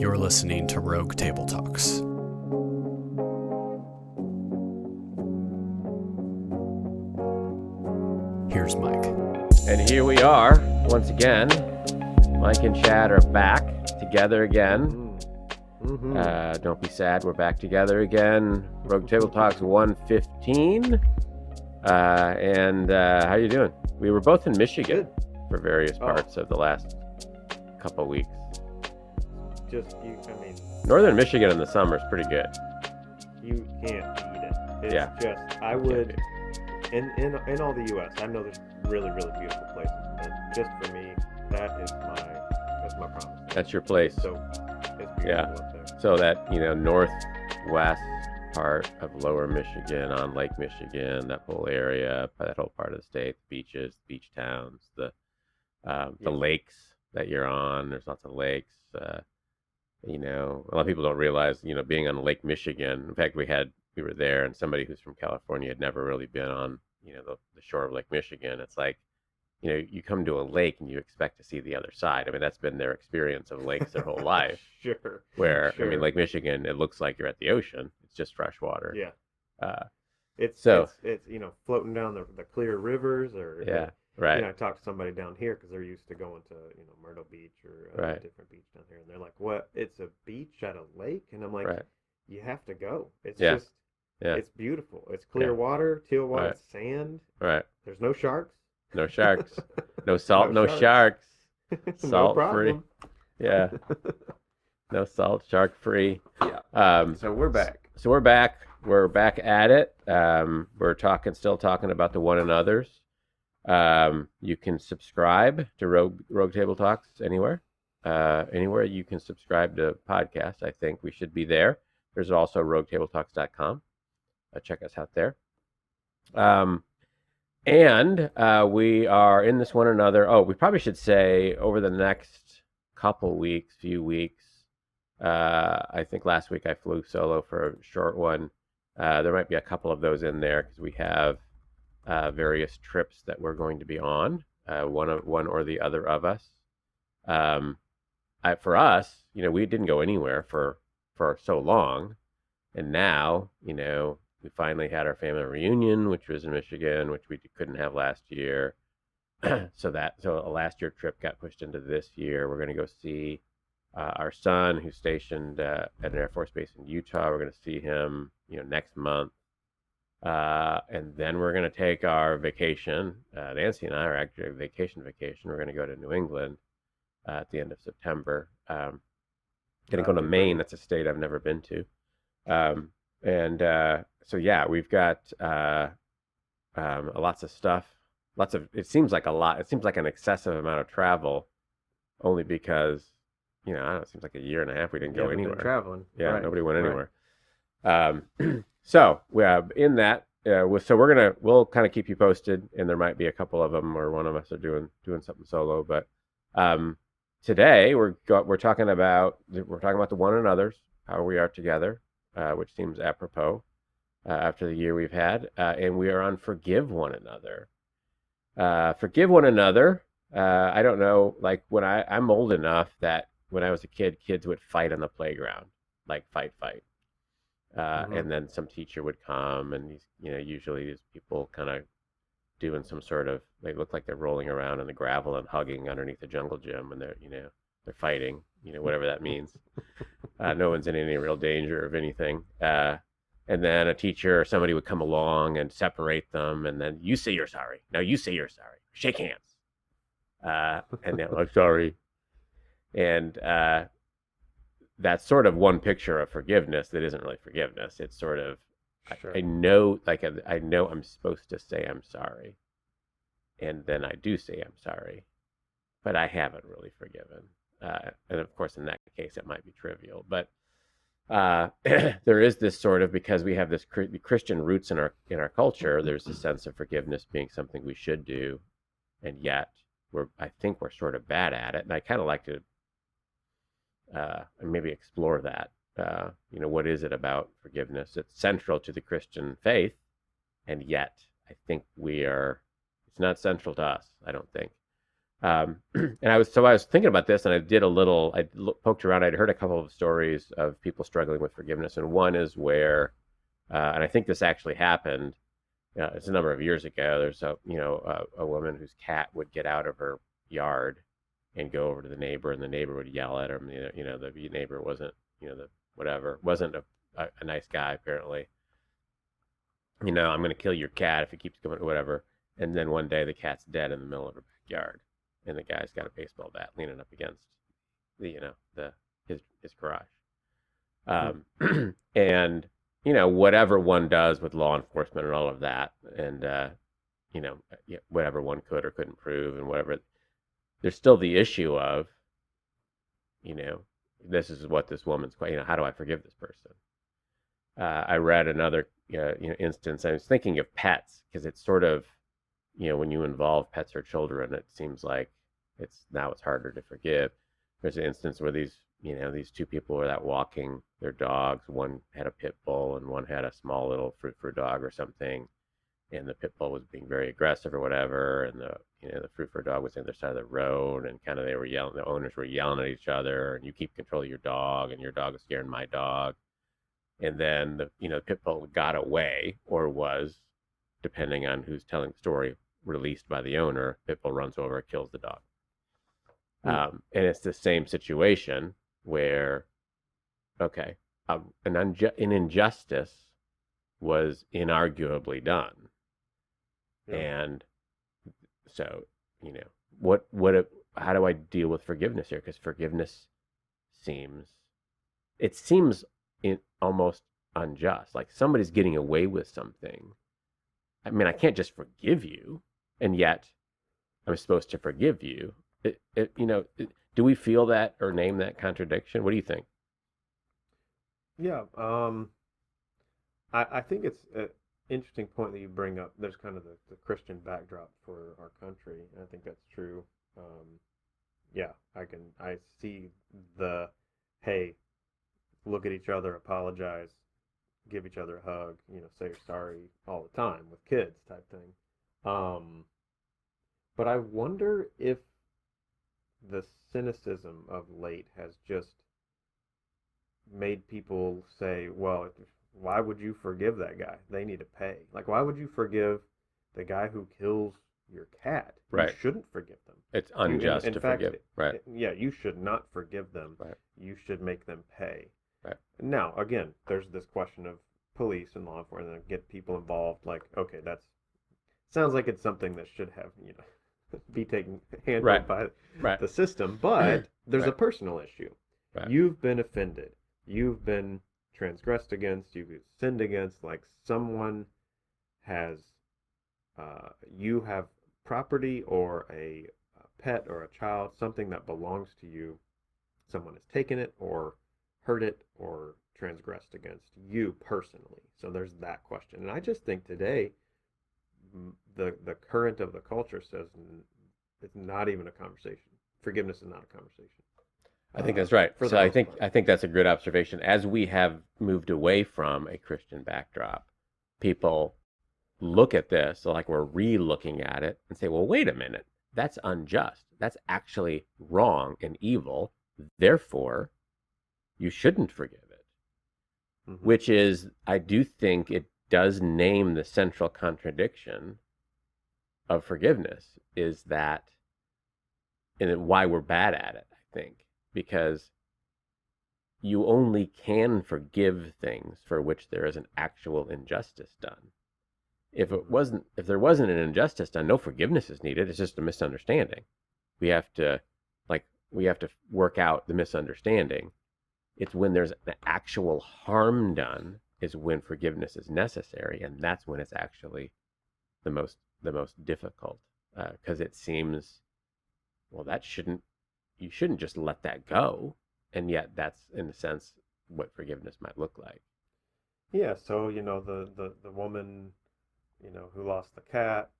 You're listening to Rogue Table Talks. Here's Mike. And here we are, once again. Mike and Chad are back together again. Don't be sad, we're back together again. Rogue Table Talks 115. How you doing? We were both in Michigan for various parts of the last couple of weeks. Northern Michigan in the summer is pretty good. You can't beat it. It's just, I would, in all the U.S., I know there's really, really beautiful places. And just for me, that's my promise. That's your place. So it's beautiful up there. So that, northwest part of lower Michigan, on Lake Michigan, that whole area, that whole part of the state, the beaches, beach towns, the lakes that you're on. There's lots of lakes. A lot of people don't realize, being on Lake Michigan. In fact, we were there, and somebody who's from California had never really been on, the shore of Lake Michigan. It's like, you come to a lake and you expect to see the other side. I mean, that's been their experience of lakes their whole life. Sure. Lake Michigan, it looks like you're at the ocean. It's just fresh water. Yeah. It's floating down the clear rivers or right. I talked to somebody down here because they're used to going to Myrtle Beach or a different beach down here, and they're like, "What? It's a beach at a lake?" And I'm like, "You have to go. It's just it's beautiful. It's clear water, teal water, sand. Right. There's no sharks. No sharks. No salt. No sharks. Salt free. Yeah. No salt. Shark free. Yeah. So we're back. We're back at it. We're still talking about the one another's. You can subscribe to Rogue Table Talks anywhere. Anywhere you can subscribe to podcasts, I think we should be there. There's also roguetabletalks.com. Check us out there. And we are in this one another. Oh, we probably should say over the next few weeks. I think last week I flew solo for a short one. There might be a couple of those in there because we have various trips that we're going to be on, one or the other of us. For us, we didn't go anywhere for so long, and now, we finally had our family reunion, which was in Michigan, which we couldn't have last year. So a last year trip got pushed into this year. We're going to go see our son, who's stationed at an Air Force base in Utah. We're going to see him, next month. And then we're going to take our vacation. Nancy and I are actually vacation. We're going to go to New England at the end of September. Going to go to Maine. That's a state I've never been to. We've got lots of stuff. It seems like a lot. It seems like an excessive amount of travel, only because, I don't know, it seems like a year and a half we didn't go anywhere. Been traveling. Yeah, right. Nobody went anywhere. So in that, we'll kind of keep you posted, and there might be a couple of them, or one of us are doing something solo. But today we're talking about the one another's, how we are together, which seems apropos after the year we've had, and we are on forgive one another. Forgive one another. I don't know, like when I'm old enough that when I was a kid, kids would fight on the playground, like fight. And then some teacher would come, and usually these people kind of doing some sort of, they look like they're rolling around in the gravel and hugging underneath the jungle gym, and they're fighting, whatever that means. No one's in any real danger of anything. And then a teacher or somebody would come along and separate them, and then you say you're sorry. No, you say you're sorry. Shake hands. And they're like, sorry. And that's sort of one picture of forgiveness that isn't really forgiveness. It's sort of, sure. I know I'm supposed to say I'm sorry, and then I do say I'm sorry, but I haven't really forgiven. And of course, in that case, it might be trivial, but there is this sort of, because we have this Christian roots in our culture, there's a sense of forgiveness being something we should do, and yet I think we're sort of bad at it. And I kind of like to maybe explore that. What is it about forgiveness? It's central to the Christian faith, and yet I think it's not central to us, I don't think. And I was thinking about this, and I did a little. Poked around. I'd heard a couple of stories of people struggling with forgiveness, and one is where, and I think this actually happened. It's a number of years ago. There's a woman whose cat would get out of her yard and go over to the neighbor, and the neighbor would yell at her. The neighbor wasn't, wasn't a nice guy apparently. I'm going to kill your cat if it keeps going, whatever. And then one day the cat's dead in the middle of her backyard, and the guy's got a baseball bat leaning up against his garage. And whatever one does with law enforcement and all of that, and whatever one could or couldn't prove, and whatever, there's still the issue of, this is what this woman's, how do I forgive this person? I read another instance. I was thinking of pets, because it's sort of, when you involve pets or children, it seems like it's harder to forgive. There's an instance where these two people were out walking their dogs. One had a pit bull and one had a small little frou-frou dog or something. And the pit bull was being very aggressive or whatever, and the frou-frou dog was on the other side of the road, and kind of they were yelling. The owners were yelling at each other, and you keep control of your dog, and your dog is scaring my dog. And then the pit bull got away, or was, depending on who's telling the story, released by the owner. Pit bull runs over, kills the dog. And it's the same situation where, okay, an injustice was inarguably done. Yeah. And so, how do I deal with forgiveness here? Because forgiveness seems almost unjust. Like somebody's getting away with something. I mean, I can't just forgive you, and yet I'm supposed to forgive you. Do we feel that or name that contradiction? What do you think? Yeah, I think it's an interesting point that you bring up. There's kind of the Christian backdrop for our country, and I think that's true. Yeah, I see hey, look at each other, apologize, give each other a hug, say you're sorry all the time with kids type thing. But I wonder if the cynicism of late has just made people say, well, why would you forgive that guy? They need to pay. Like, why would you forgive the guy who kills your cat? Right. You shouldn't forgive them. It's unjust to forgive. Right. Yeah, you should not forgive them. Right. You should make them pay. Right. Now, again, there's this question of police and law enforcement and get people involved. Like, okay, sounds like it's something that should have, be taken handled by the system. But there's a personal issue. Right. You've been offended. You've been transgressed against. You've been sinned against. Like someone has, you have property or a pet or a child, something that belongs to you. Someone has taken it or hurt it or transgressed against you personally. So there's that question. And I just think today, the current of the culture says it's not even a conversation. Forgiveness is not a conversation. I think that's right. So I think that's a good observation. As we have moved away from a Christian backdrop, people look at this like we're re-looking at it and say, well, wait a minute, that's unjust. That's actually wrong and evil. Therefore, you shouldn't forgive it. Mm-hmm. Which is, I do think it does name the central contradiction of forgiveness, is that, and why we're bad at it, I think. Because you only can forgive things for which there is an actual injustice done. If there wasn't an injustice done, no forgiveness is needed. It's just a misunderstanding. We have to work out the misunderstanding. It's when there's an actual harm done is when forgiveness is necessary, and that's when it's actually the most difficult, because it seems, well, you shouldn't just let that go, and yet that's in a sense what forgiveness might look like. Yeah. So the woman, who lost the cat,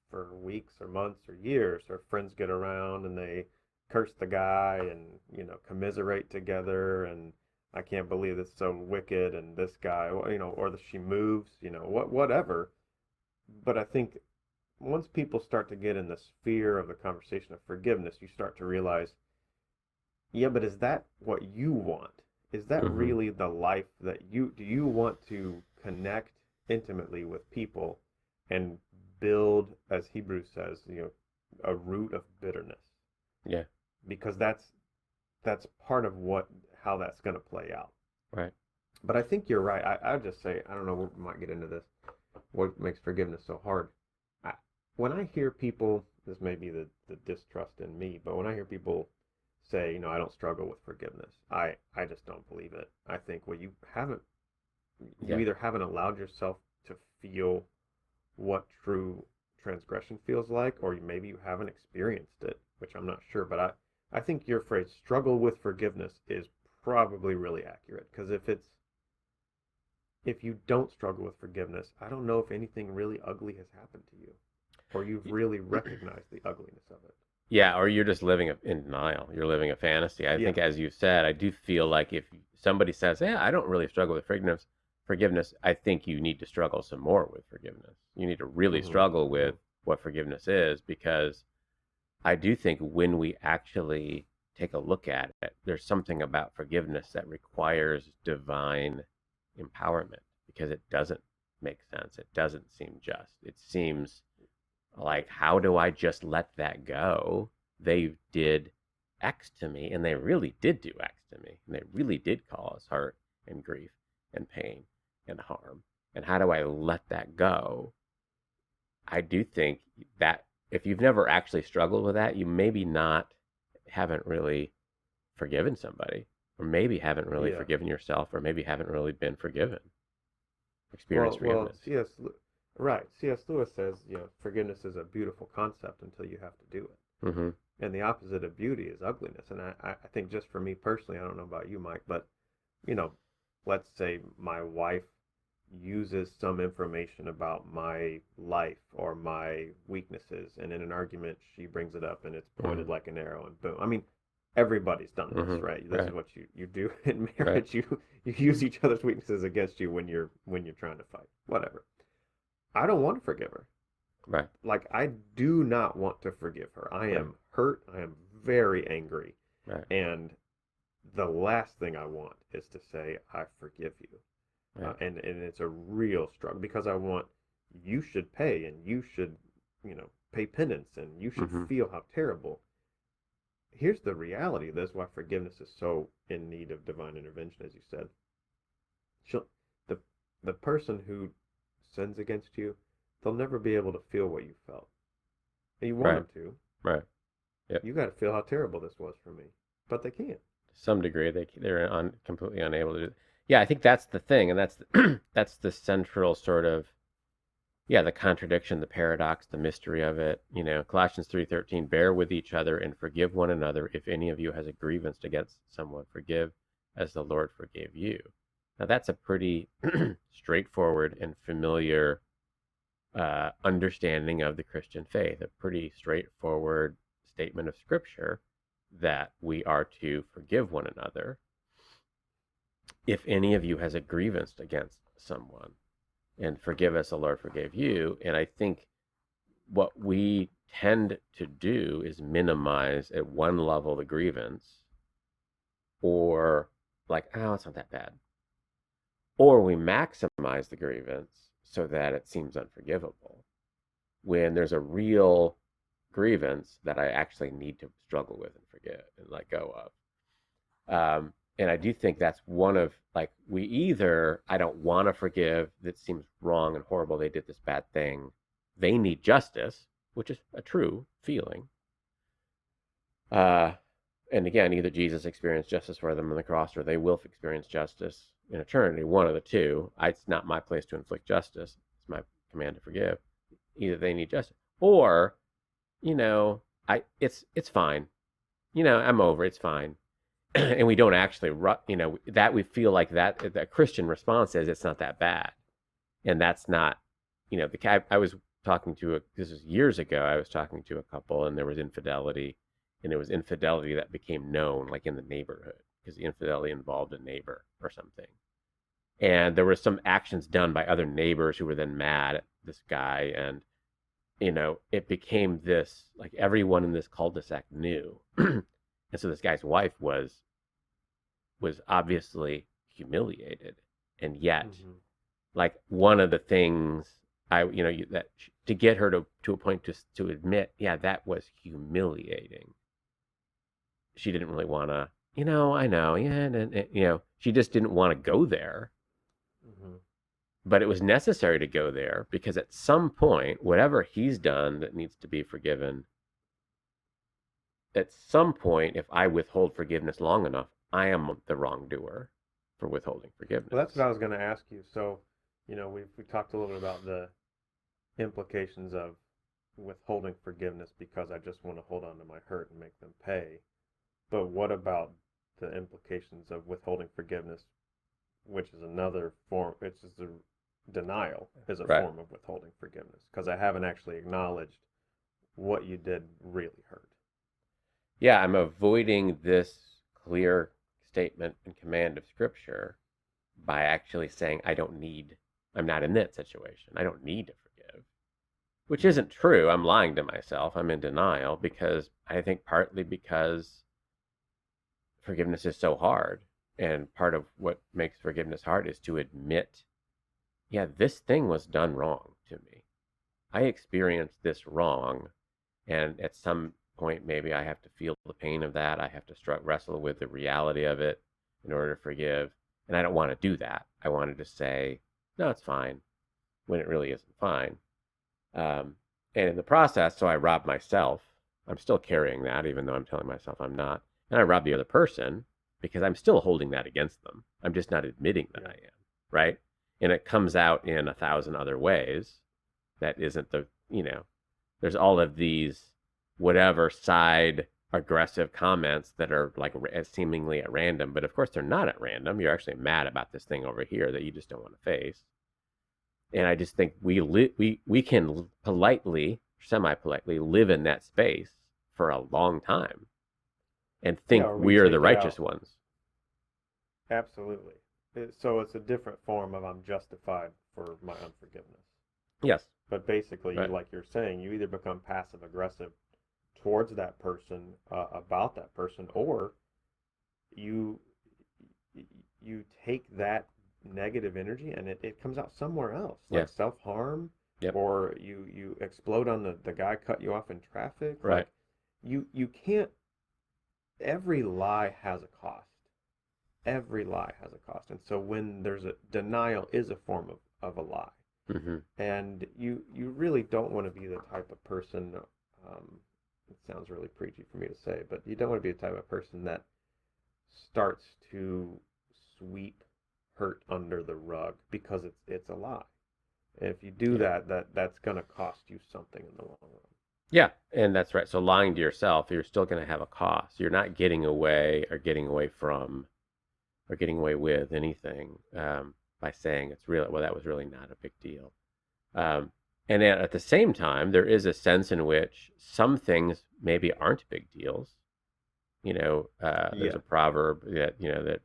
for weeks or months or years, her friends get around and they curse the guy and commiserate together, and I can't believe it's so wicked, and this guy, or that she moves, whatever. But I think once people start to get in the sphere of the conversation of forgiveness, you start to realize, yeah, but is that what you want? Is that really the life that do you want to connect intimately with people and build, as Hebrews says, a root of bitterness? Yeah. Because that's part of how that's going to play out. Right. But I think you're right. I just say, I don't know, we might get into this, what makes forgiveness so hard. When I hear people, this may be the distrust in me, but when I hear people say, I don't struggle with forgiveness, I just don't believe it. I think, well, you either haven't allowed yourself to feel what true transgression feels like, or maybe you haven't experienced it, which I'm not sure. But I think your phrase, struggle with forgiveness, is probably really accurate, because if you don't struggle with forgiveness, I don't know if anything really ugly has happened to you, or you've really recognized the ugliness of it. Yeah, or you're just living in denial. You're living a fantasy. I think, as you said, I do feel like if somebody says, "Yeah, I don't really struggle with forgiveness," I think you need to struggle some more with forgiveness. You need to really struggle with what forgiveness is, because I do think when we actually take a look at it, there's something about forgiveness that requires divine empowerment, because it doesn't make sense. It doesn't seem just. It seems like, how do I just let that go? They did X to me, and they really did do X to me, and they really did cause hurt and grief and pain and harm. And how do I let that go? I do think that if you've never actually struggled with that, you maybe haven't really forgiven somebody, or maybe haven't really forgiven yourself, or maybe haven't really been forgiven. Experienced forgiveness. C.S. Lewis says, forgiveness is a beautiful concept until you have to do it. And the opposite of beauty is ugliness. And I think, just for me personally, I don't know about you, Mike, but, let's say my wife uses some information about my life or my weaknesses, and in an argument she brings it up and it's pointed like an arrow, and boom. I mean, everybody's done this, right? This is what you do in marriage. You use each other's weaknesses against you when you're trying to fight. Whatever. I don't want to forgive her. Right. Like, I do not want to forgive her. I am hurt. I am very angry. Right. And the last thing I want is to say, I forgive you. Right. And it's a real struggle, because I want, you should pay, and you should, pay penance, and you should feel how terrible. Here's the reality of this, why forgiveness is so in need of divine intervention, as you said. The person who sins against you, they'll never be able to feel what you felt. And you want them to. Right. Yep. You got to feel how terrible this was for me. But they can't. To some degree, they're completely unable to do it. Yeah, I think that's the thing, and that's the central sort of, the contradiction, the paradox, the mystery of it. Colossians 3:13, bear with each other and forgive one another. If any of you has a grievance against someone, forgive as the Lord forgave you. Now, that's a pretty straightforward and familiar understanding of the Christian faith, a pretty straightforward statement of Scripture that we are to forgive one another if any of you has a grievance against someone, and forgive as the Lord forgave you. And I think what we tend to do is minimize at one level the grievance, or like, oh, it's not that bad. Or we maximize the grievance so that it seems unforgivable, when there's a real grievance that I actually need to struggle with and forget and let go of. And I do think that's one of, like, I don't want to forgive, that seems wrong and horrible, they did this bad thing, they need justice, which is a true feeling. And again, either Jesus experienced justice for them on the cross, or they will experience justice in eternity, one of the two. It's not my place to inflict justice. It's my command to forgive. Either they need justice, or, it's fine. I'm over, it's fine. And we don't actually, that we feel like that Christian response is, it's not that bad. And that's not, I was talking to this was years ago, I was talking to a couple, and there was infidelity, and it was infidelity that became known, like, in the neighborhood, because the infidelity involved a neighbor or something. And there were some actions done by other neighbors who were then mad at this guy, and it became this, like, everyone in this cul-de-sac knew. And so this guy's wife was obviously humiliated. And yet, like, one of the things that to get her to a point to admit, yeah, that was humiliating. She didn't really want to, I know, yeah, and she just didn't want to go there. But it was necessary to go there because at some point, whatever he's done that needs to be forgiven, at some point, if I withhold forgiveness long enough, I am the wrongdoer for withholding forgiveness. Well, that's what I was going to ask you. So, we talked a little bit about the implications of withholding forgiveness because I just want to hold on to my hurt and make them pay. But what about the implications of withholding forgiveness, which is another form, which is the denial is a form of withholding forgiveness because I haven't actually acknowledged what you did really hurt. Yeah, I'm avoiding this clear statement and command of Scripture by actually saying I'm not in that situation. I don't need to forgive, which isn't true. I'm lying to myself. I'm in denial because I think partly because forgiveness is so hard. And part of what makes forgiveness hard is to admit, yeah, this thing was done wrong to me. I experienced this wrong. And at some point, maybe I have to feel the pain of that. I have to wrestle with the reality of it in order to forgive. And I don't want to do that. I wanted to say, no, it's fine, when it really isn't fine. And in the process, so I rob myself. I'm still carrying that, even though I'm telling myself I'm not. And I rob the other person because I'm still holding that against them. I'm just not admitting that I am, right? And it comes out in 1,000 other ways. That isn't there's all of these whatever side aggressive comments that are like seemingly at random, but of course they're not at random. You're actually mad about this thing over here that you just don't want to face. And I just think we can politely, semi-politely live in that space for a long time and think we are the righteous ones. Absolutely. So it's a different form of I'm justified for my unforgiveness. Yes. But basically, like you're saying, you either become passive aggressive towards that person, about that person, or you take that negative energy and it comes out somewhere else, like self-harm, or you explode on the guy cut you off in traffic. Right. Like, you can't. Every lie has a cost. Every lie has a cost. And so when there's a denial is a form of a lie. And you really don't want to be the type of person, it sounds really preachy for me to say, but you don't want to be the type of person that starts to sweep hurt under the rug because it's a lie. If you do that's going to cost you something in the long run. Yeah, and that's right. So lying to yourself, you're still going to have a cost. You're not getting away from or getting away with anything by saying that was really not a big deal. And at the same time, there is a sense in which some things maybe aren't big deals. There's a proverb that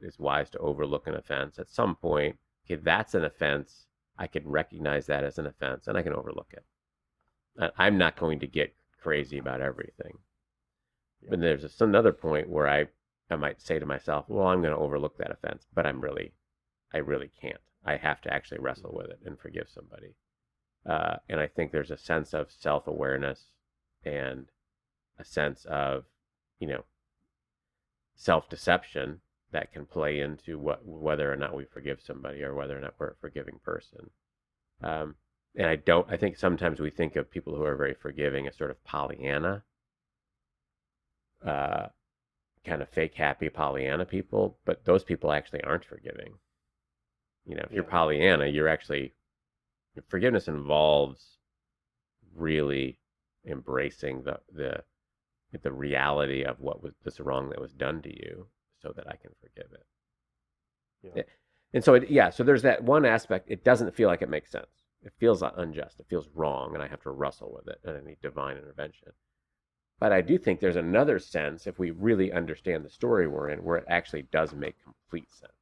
is wise to overlook an offense. At some point, okay, that's an offense. I can recognize that as an offense, and I can overlook it. I'm not going to get crazy about everything. Yeah. But there's another point where I might say to myself, well, I'm going to overlook that offense, but I really can't. I have to actually wrestle with it and forgive somebody. And I think there's a sense of self-awareness and a sense of, self-deception that can play into whether or not we forgive somebody or whether or not we're a forgiving person. And I think sometimes we think of people who are very forgiving as sort of Pollyanna, kind of fake happy Pollyanna people, but those people actually aren't forgiving. If you're Pollyanna, forgiveness involves really embracing the reality of what was this wrong that was done to you so that I can forgive it. Yeah. And so so there's that one aspect. It doesn't feel like it makes sense. It feels unjust. It feels wrong, and I have to wrestle with it, and I need divine intervention. But I do think there's another sense, if we really understand the story we're in, where it actually does make complete sense.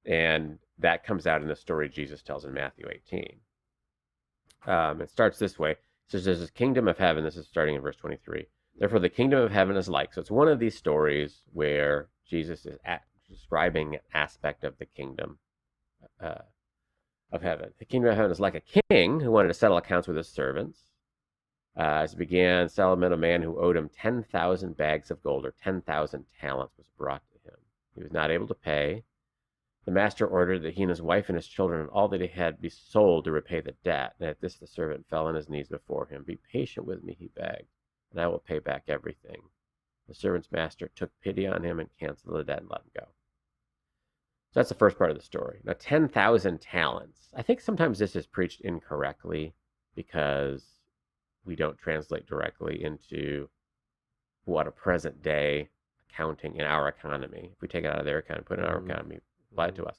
And that comes out in the story Jesus tells in Matthew 18. It starts this way. So there's this kingdom of heaven. This is starting in verse 23. Therefore, the kingdom of heaven is like. So it's one of these stories where Jesus is describing an aspect of the kingdom of heaven. The kingdom of heaven is like a king who wanted to settle accounts with his servants. As it began, settlement, a man who owed him 10,000 bags of gold or 10,000 talents was brought to him. He was not able to pay. The master ordered that he and his wife and his children and all that he had be sold to repay the debt. And at this the servant fell on his knees before him. Be patient with me, he begged, and I will pay back everything. The servant's master took pity on him and canceled the debt and let him go. So that's the first part of the story. Now, 10,000 talents. I think sometimes this is preached incorrectly because we don't translate directly into what a present day accounting in our economy. If we take it out of their account and put it in our economy, apply it to us.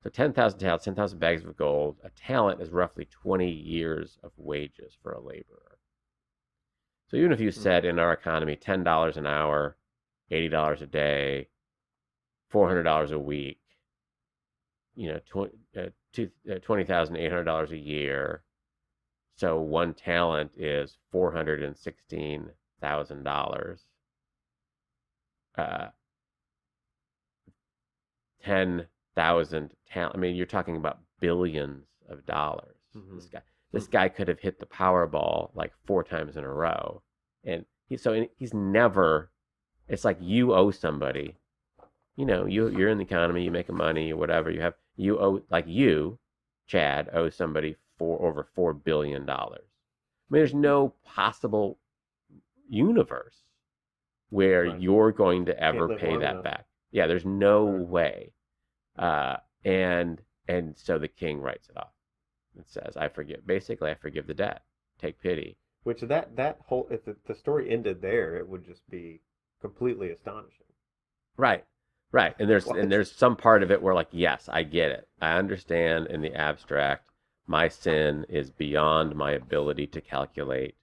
So 10,000 talents, 10,000 bags of gold. A talent is roughly 20 years of wages for a laborer. So even if you said in our economy $10 an hour, $80 a day, $400 a week, $20,800 a year. So one talent is $416,000. 10,000 talent. I mean, you're talking about billions of dollars. This guy could have hit the Powerball like 4 times in a row, and he's never. It's like you owe somebody. You're in the economy, you make money or whatever. You owe, like Chad, owe somebody over $4 billion. I mean, there's no possible universe where you're going to ever pay that back. Yeah, there's no way. And so the king writes it off. It says, I forgive the debt. Take pity. Which that whole, if the story ended there, it would just be completely astonishing. Right. And there's some part of it where, like, yes, I get it. I understand in the abstract, my sin is beyond my ability to calculate.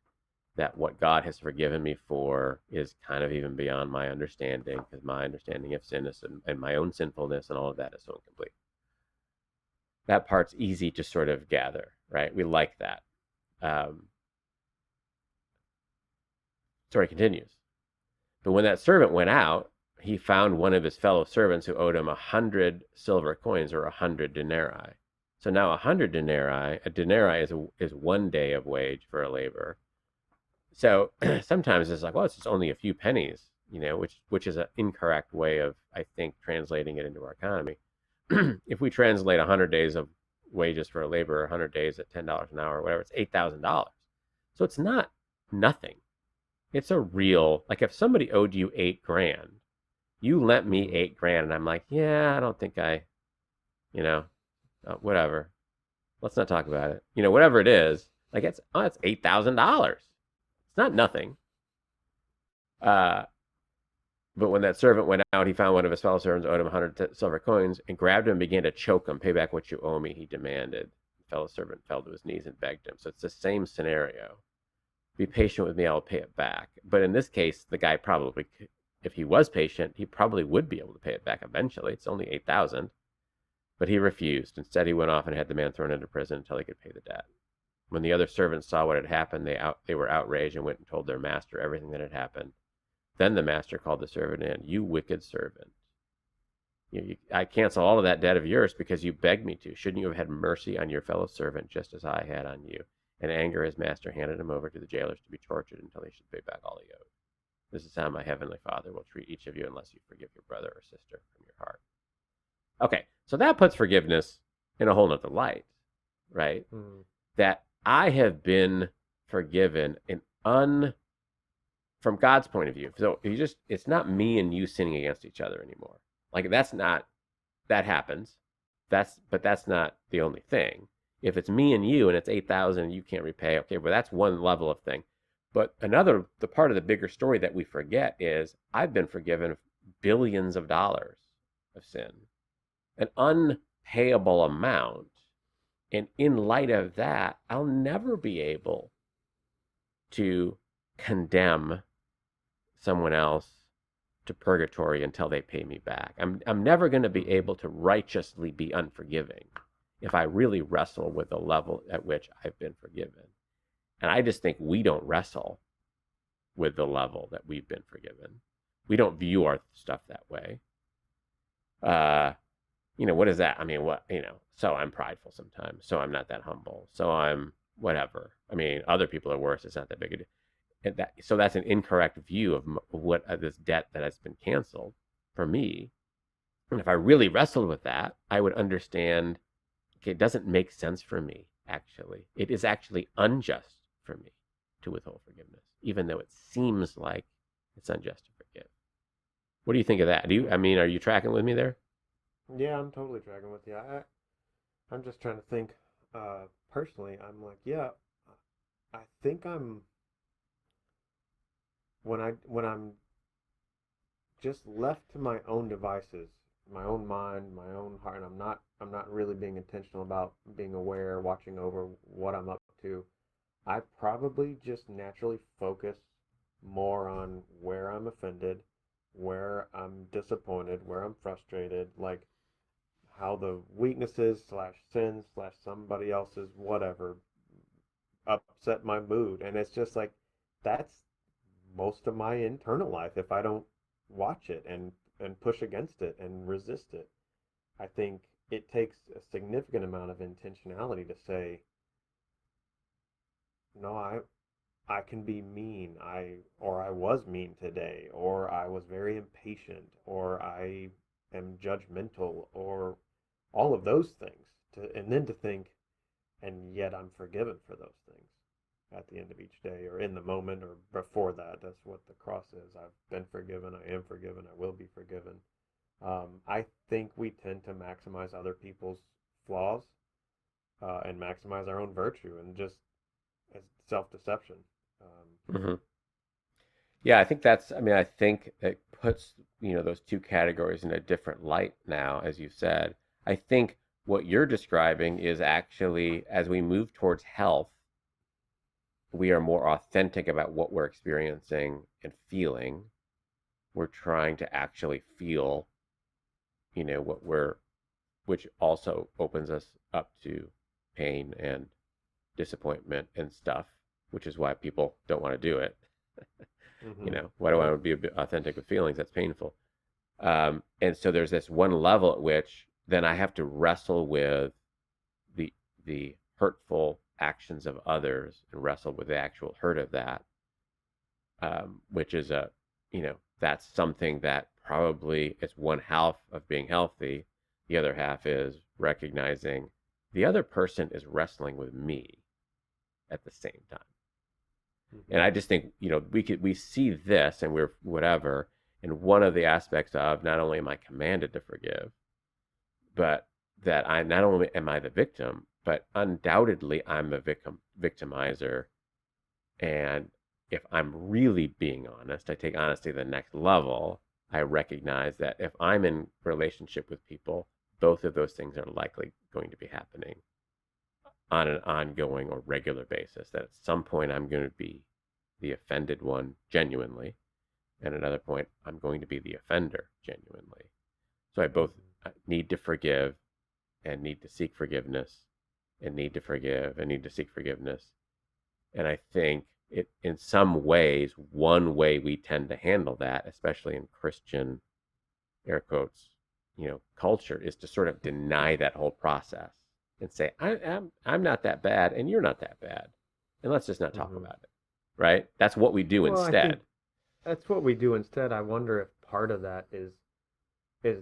That what God has forgiven me for is kind of even beyond my understanding, because my understanding of sin is, and my own sinfulness and all of that is so incomplete. That part's easy to sort of gather, right? We like that. Story continues. But when that servant went out, he found one of his fellow servants who owed him 100 silver coins or 100 denarii. So now 100 denarii, a denarii is 1 day of wage for a laborer. So sometimes it's like, well, it's just only a few pennies, which is an incorrect way of, I think, translating it into our economy. If we translate 100 days of wages for a laborer, 100 days at $10 an hour or whatever, it's $8,000. So it's not nothing. It's a real, like if somebody owed you $8,000, you lent me $8,000 and I'm like, yeah, I don't think whatever. Let's not talk about it. Whatever it is, like it's $8,000. It's not nothing. But when that servant went out, he found one of his fellow servants owed him 100 silver coins and grabbed him and began to choke him. Pay back what you owe me, he demanded. The fellow servant fell to his knees and begged him. So it's the same scenario. Be patient with me, I'll pay it back. But in this case, the guy probably, if he was patient, he probably would be able to pay it back eventually. It's only $8,000. But he refused. Instead, he went off and had the man thrown into prison until he could pay the debt. When the other servants saw what had happened, they were outraged and went and told their master everything that had happened. Then the master called the servant in. You wicked servant. I cancel all of that debt of yours because you begged me to. Shouldn't you have had mercy on your fellow servant just as I had on you? In anger, his master handed him over to the jailers to be tortured until he should pay back all he owed. This is how my heavenly Father will treat each of you unless you forgive your brother or sister from your heart. Okay, so that puts forgiveness in a whole nother light, right? That I have been forgiven from God's point of view. So it's not me and you sinning against each other anymore. Like that happens. But that's not the only thing. If it's me and you and it's 8,000 and you can't repay, okay, well, that's one level of thing. But the part of the bigger story that we forget is I've been forgiven billions of dollars of sin, an unpayable amount. And in light of that, I'll never be able to condemn someone else to purgatory until they pay me back. I'm never going to be able to righteously be unforgiving if I really wrestle with the level at which I've been forgiven. And I just think we don't wrestle with the level that we've been forgiven. We don't view our stuff that way. What is that? I mean, so I'm prideful sometimes. So I'm not that humble. So I'm whatever. I mean, other people are worse. It's not that big a deal. So that's an incorrect view of what this debt that has been canceled for me. And if I really wrestled with that, I would understand, okay, it doesn't make sense for me, actually. It is actually unjust for me to withhold forgiveness, even though it seems like it's unjust to forgive. What do you think of that? Are you tracking with me there? Yeah, I'm totally tracking with you. I'm just trying to think, personally, I'm like, yeah, I think when I'm just left to my own devices, my own mind, my own heart, and I'm not really being intentional about being aware, watching over what I'm up to. I probably just naturally focus more on where I'm offended, where I'm disappointed, where I'm frustrated, like how the weaknesses slash sins slash somebody else's whatever upset my mood. And it's just like that's most of my internal life if I don't watch it and push against it and resist it. I think it takes a significant amount of intentionality to say, no, I can be mean. I was mean today, or I was very impatient, or I am judgmental, or all of those things. And then to think, and yet I'm forgiven for those things at the end of each day, or in the moment, or before that. That's what the cross is. I've been forgiven. I am forgiven. I will be forgiven. I think we tend to maximize other people's flaws and maximize our own virtue, and just as self-deception. Mm-hmm. Yeah, I think I think it puts, those two categories in a different light now, as you said. I think what you're describing is actually, as we move towards health, we are more authentic about what we're experiencing and feeling. We're trying to actually feel, which also opens us up to pain and disappointment and stuff, which is why people don't want to do it. Mm-hmm. Why do I want to be authentic with feelings? That's painful. And so there's this one level at which then I have to wrestle with the hurtful actions of others and wrestle with the actual hurt of that, which is that's something that probably is one half of being healthy. The other half is recognizing the other person is wrestling with me at the same time. Mm-hmm. And I just think, we see this and we're whatever. And one of the aspects of not only am I commanded to forgive, but that I not only am I the victim, but undoubtedly I'm a victimizer. And if I'm really being honest, I take honesty to the next level. I recognize that if I'm in relationship with people, both of those things are likely going to be happening on an ongoing or regular basis. That at some point I'm going to be the offended one genuinely, and at another point I'm going to be the offender genuinely. So I both need to forgive and need to seek forgiveness, and need to forgive and need to seek forgiveness. And I think it, in some ways, one way we tend to handle that, especially in Christian, air quotes, culture, is to sort of deny that whole process and say, I'm not that bad and you're not that bad, and let's just not talk about it. Right? That's what we do instead. I think that's what we do instead. I wonder if part of that is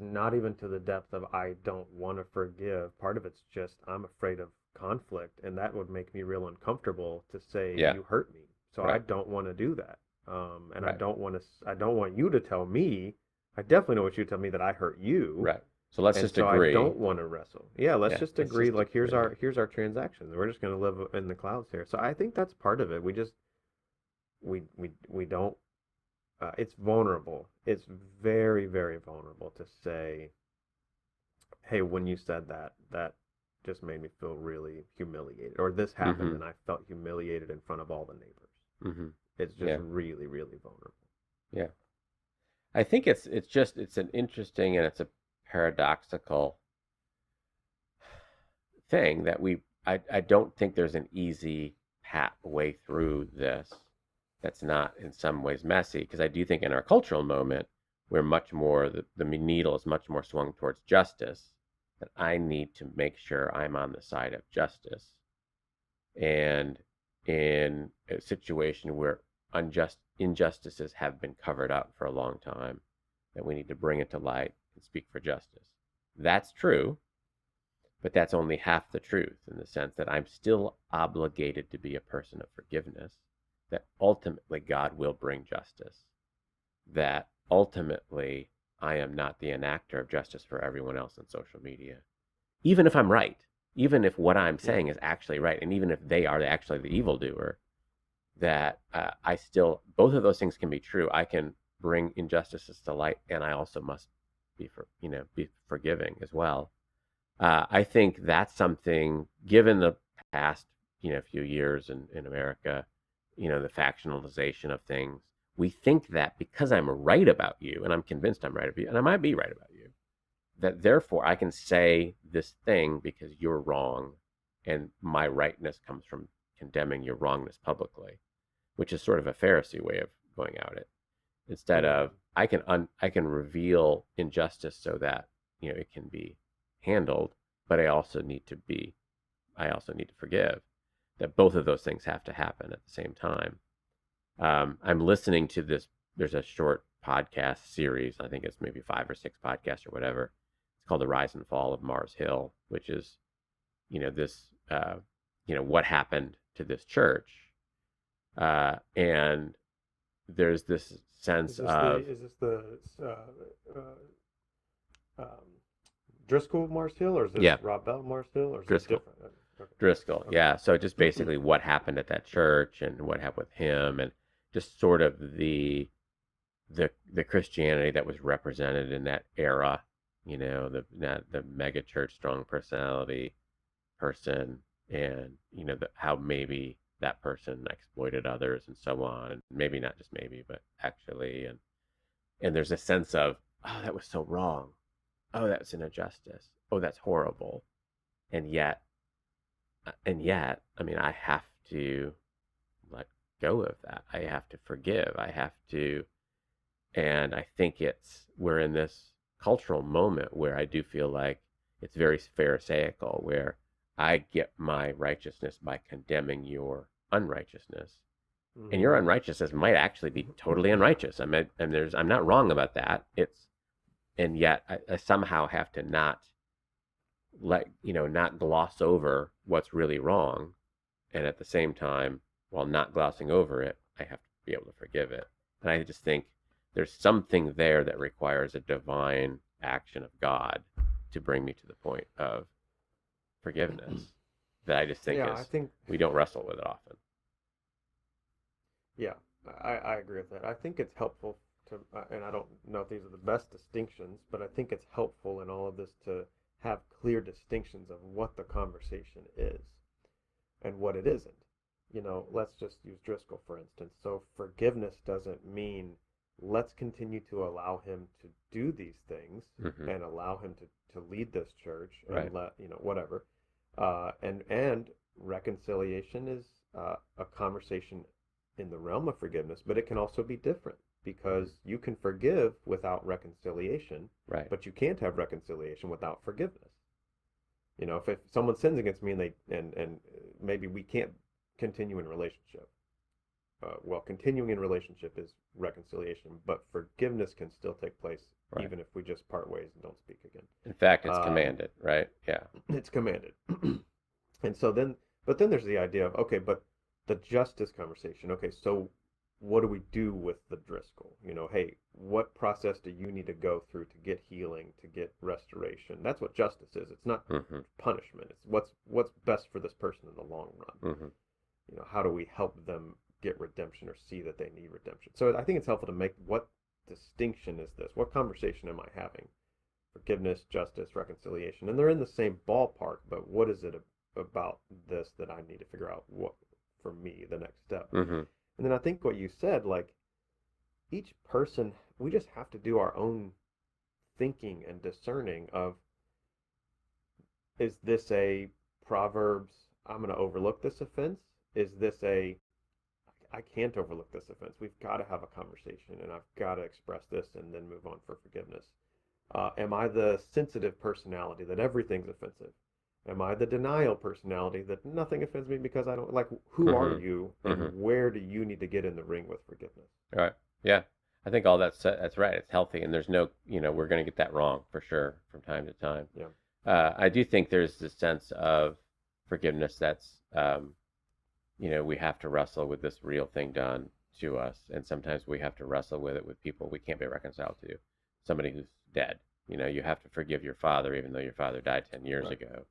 not even to the depth of I don't want to forgive. Part of it's just I'm afraid of conflict, and that would make me real uncomfortable to say you hurt me. So I don't want to do that. And I don't want you to tell me. I definitely don't want you to tell me that I hurt you. Right. So let's just agree. I don't want to wrestle. Yeah, let's just agree. Like here's our transactions. We're just going to live in the clouds here. So I think that's part of it. We just we don't. It's vulnerable. It's very, very vulnerable to say, hey, when you said that just made me feel really humiliated, or this happened and I felt humiliated in front of all the neighbors. It's just really, really vulnerable. Yeah. I think it's an interesting and it's a paradoxical thing that I don't think there's an easy way through this that's not in some ways messy, because I do think in our cultural moment, we're much more, the needle is much more swung towards justice, that I need to make sure I'm on the side of justice. And in a situation where injustices have been covered up for a long time, that we need to bring it to light and speak for justice. That's true, but that's only half the truth, in the sense that I'm still obligated to be a person of forgiveness, that ultimately God will bring justice, that ultimately I am not the enactor of justice for everyone else on social media. Even if I'm right, even if what I'm saying is actually right, and even if they are actually the evildoer, that I still, both of those things can be true. I can bring injustices to light, and I also must be forgiving as well. I think that's something, given the past, few years in America, the factionalization of things. We think that because I'm right about you, and I'm convinced I'm right about you, and I might be right about you, that therefore I can say this thing because you're wrong, and my rightness comes from condemning your wrongness publicly, which is sort of a Pharisee way of going at it. Instead of, I can reveal injustice so that it can be handled, but I also need to forgive. That both of those things have to happen at the same time. I'm listening to this. There's a short podcast series. I think it's maybe 5 or 6 podcasts or whatever. It's called The Rise and Fall of Mars Hill, which is, this, what happened to this church. And there's this sense of... Is this the Driscoll Mars Hill, or is this Rob Bell Mars Hill, or is Driscoll. It different? Okay. Driscoll, Okay. yeah. So just basically what happened at that church and what happened with him, and just sort of the Christianity that was represented in that era, the mega church, strong personality person, and how maybe that person exploited others and so on, and maybe not just maybe, but actually, and there's a sense of, oh, that was so wrong, oh, that's an injustice, oh, that's horrible, and yet, I mean, I have to let go of that. I have to forgive. I have to, and I think we're in this cultural moment where I do feel like it's very Pharisaical, where I get my righteousness by condemning your unrighteousness. Mm-hmm. And your unrighteousness might actually be totally unrighteous. I mean, and I'm not wrong about that. And yet I somehow have to not gloss over what's really wrong. And at the same time, while not glossing over it, I have to be able to forgive it. And I just think there's something there that requires a divine action of God to bring me to the point of forgiveness that I just think we don't wrestle with it often. Yeah, I agree with that. I think it's helpful to, and I don't know if these are the best distinctions, but I think it's helpful in all of this to have clear distinctions of what the conversation is and what it isn't. Let's just use Driscoll, for instance. So forgiveness doesn't mean let's continue to allow him to do these things, mm-hmm. and allow him to lead this church, and whatever. And reconciliation is a conversation in the realm of forgiveness, but it can also be different, because you can forgive without reconciliation, right? But you can't have reconciliation without forgiveness. If someone sins against me and maybe we can't continue in relationship. Continuing in relationship is reconciliation, but forgiveness can still take place, right, even if we just part ways and don't speak again. In fact, it's commanded, right? Yeah. It's commanded. And so then there's the idea of, okay, but the justice conversation. Okay, so what do we do with the Driscoll? Hey, what process do you need to go through to get healing, to get restoration? That's what justice is. It's not, mm-hmm, punishment. It's what's best for this person in the long run. Mm-hmm. How do we help them get redemption or see that they need redemption? So I think it's helpful to make, what distinction is this? What conversation am I having? Forgiveness, justice, reconciliation. And they're in the same ballpark, but what is it about this that I need to figure out, what, for me, the next step? Mm-hmm. And then I think what you said, like, each person, we just have to do our own thinking and discerning of, is this a Proverbs, I'm going to overlook this offense? is this I can't overlook this offense. We've got to have a conversation, and I've got to express this and then move on for forgiveness. Am I the sensitive personality that everything's offensive? Am I the denial personality that nothing offends me because I don't like? Who are you, and where do you need to get in the ring with forgiveness? All right. Yeah. I think all that's right. It's healthy, and there's no, we're going to get that wrong for sure from time to time. Yeah. I do think there's this sense of forgiveness that's, we have to wrestle with this real thing done to us, and sometimes we have to wrestle with it with people we can't be reconciled to. Somebody who's dead. You have to forgive your father, even though your father died 10 years ago.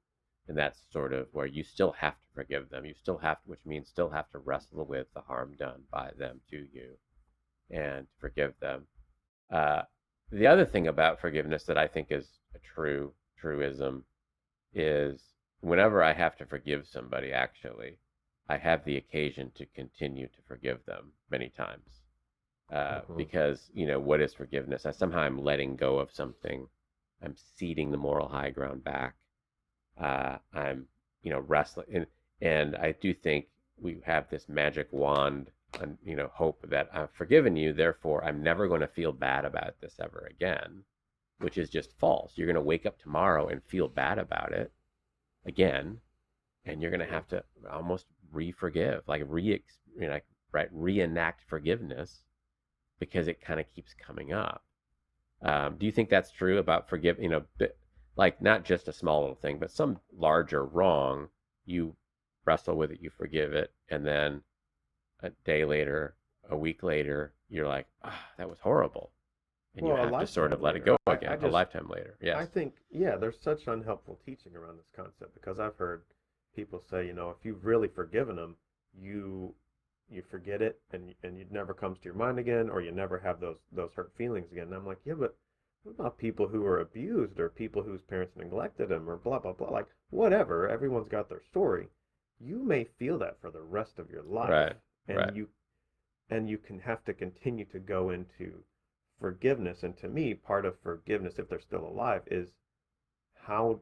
And that's sort of where you still have to forgive them. You still have to, which means still have to wrestle with the harm done by them to you and forgive them. The other thing about forgiveness that I think is a truism is whenever I have to forgive somebody, actually, I have the occasion to continue to forgive them many times. Because, what is forgiveness? Somehow I'm letting go of something. I'm ceding the moral high ground back. I'm, wrestling. And I do think we have this magic wand and, hope that I've forgiven you. Therefore, I'm never going to feel bad about this ever again, which is just false. You're going to wake up tomorrow and feel bad about it again. And you're going to have to almost re-forgive, reenact forgiveness because it kind of keeps coming up. Do you think that's true about like not just a small little thing, but some larger wrong, you wrestle with it, you forgive it, and then a day later, a week later, you're like, that was horrible. And you have to sort of let it go again, a lifetime later. Yes. I think, there's such unhelpful teaching around this concept because I've heard people say, if you've really forgiven them, you forget it and it never comes to your mind again, or you never have those hurt feelings again. And I'm like, yeah, but what about people who are abused or people whose parents neglected them or blah, blah, blah? Like, whatever. Everyone's got their story. You may feel that for the rest of your life. Right. And you can have to continue to go into forgiveness. And to me, part of forgiveness, if they're still alive, is how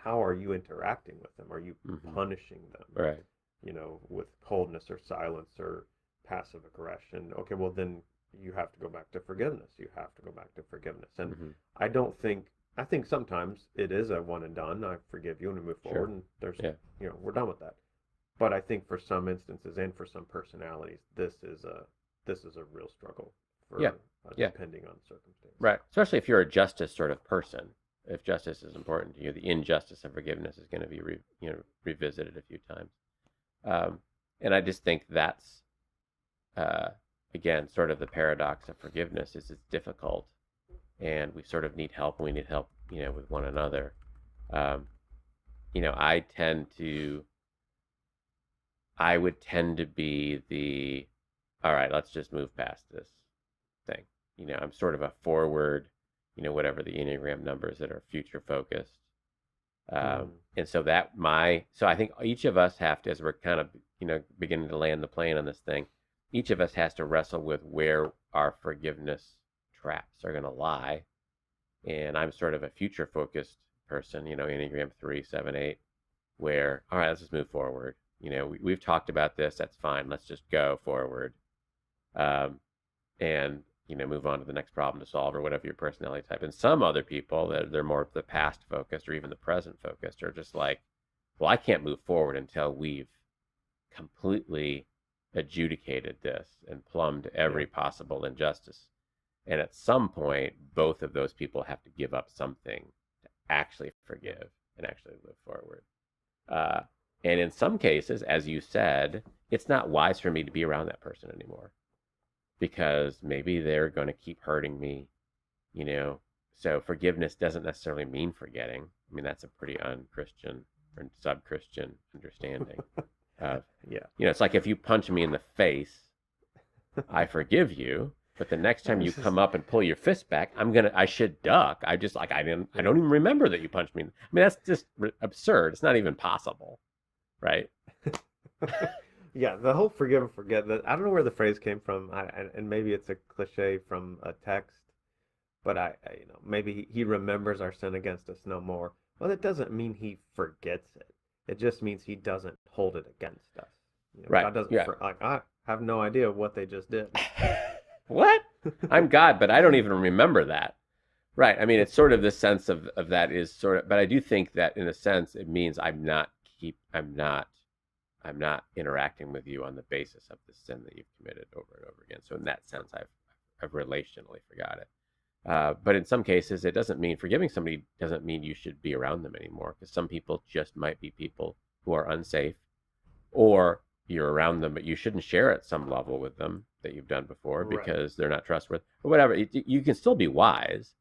are you interacting with them? Are you punishing them? Right. With coldness or silence or passive aggression. Okay, well then you have to go back to forgiveness. You have to go back to forgiveness. And I think sometimes it is a one and done. I forgive you and we move forward and there's, we're done with that. But I think for some instances and for some personalities, this is a real struggle for depending on circumstance. Right. Especially if you're a justice sort of person. If justice is important to you, the injustice of forgiveness is going to be revisited a few times. And I just think that's, again, sort of the paradox of forgiveness is it's difficult and we sort of need help. We need help, with one another. I would tend to be all right, let's just move past this thing. I'm sort of a forward, whatever the Enneagram numbers that are future focused. And so I think each of us have to, as we're kind of, beginning to land the plane on this thing, each of us has to wrestle with where our forgiveness traps are going to lie. And I'm sort of a future focused person, Enneagram 3, 7, 8, where, all right, let's just move forward. We've talked about this. That's fine. Let's just go forward. And, move on to the next problem to solve or whatever your personality type. And some other people that they're more the past focused or even the present focused are just like, well, I can't move forward until we've completely adjudicated this and plumbed every possible injustice. And at some point, both of those people have to give up something to actually forgive and actually live forward. And in some cases, as you said, it's not wise for me to be around that person anymore because maybe they're going to keep hurting me, So forgiveness doesn't necessarily mean forgetting. I mean, that's a pretty un-Christian or sub-Christian understanding. It's like if you punch me in the face, I forgive you. But the next time you come up and pull your fist back, I should duck. I don't even remember that you punched me. I mean, that's just absurd. It's not even possible. Right. The whole forgive and forget, that I don't know where the phrase came from, and maybe it's a cliche from a text, but maybe he remembers our sin against us no more. Well, that doesn't mean he forgets it. It just means he doesn't hold it against us. Right. God doesn't. I have no idea what they just did. What? I'm God, but I don't even remember that. Right. I mean, it's sort of the sense of that is sort of, but I do think that in a sense it means I'm not interacting with you on the basis of the sin that you've committed over and over again. So in that sense, I've relationally forgot it. But in some cases, it doesn't mean forgiving somebody doesn't mean you should be around them anymore, because some people just might be people who are unsafe, or you're around them, but you shouldn't share at some level with them that you've done before because they're not trustworthy or whatever. You can still be wise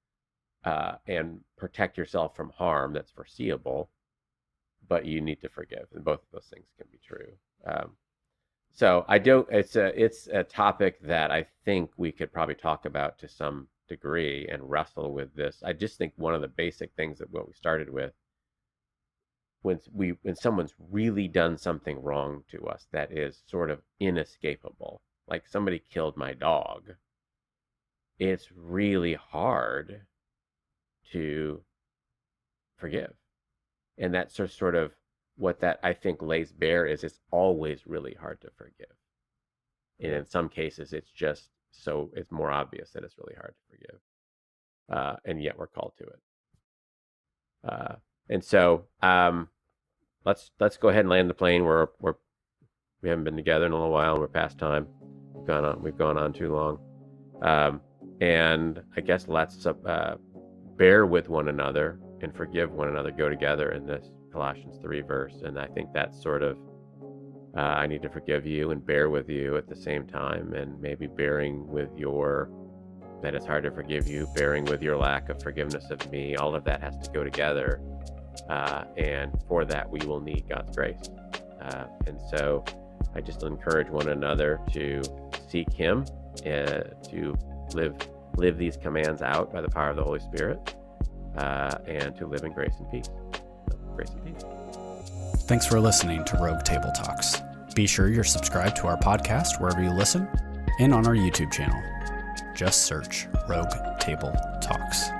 and protect yourself from harm that's foreseeable, but you need to forgive, and both of those things can be true. So I don't. It's a topic that I think we could probably talk about to some degree and wrestle with this. I just think one of the basic things that what we started with, when someone's really done something wrong to us that is sort of inescapable, like somebody killed my dog, it's really hard to forgive. And that's sort of what that I think lays bare is it's always really hard to forgive. And in some cases, it's more obvious that it's really hard to forgive. And yet we're called to it. And so let's go ahead and land the plane. We haven't been together in a little while, and we're past time. We've gone on too long. And I guess let's bear with one another and forgive one another, go together in this Colossians 3 verse. And I think that's sort of, I need to forgive you and bear with you at the same time, and maybe bearing with that it's hard to forgive you, bearing with your lack of forgiveness of me. All of that has to go together. And for that, we will need God's grace. And so I just encourage one another to seek Him, to live these commands out by the power of the Holy Spirit, and to live in grace and peace. So, grace and peace. Thanks for listening to Rogue Table Talks. Be sure you're subscribed to our podcast wherever you listen and on our YouTube channel. Just search Rogue Table Talks.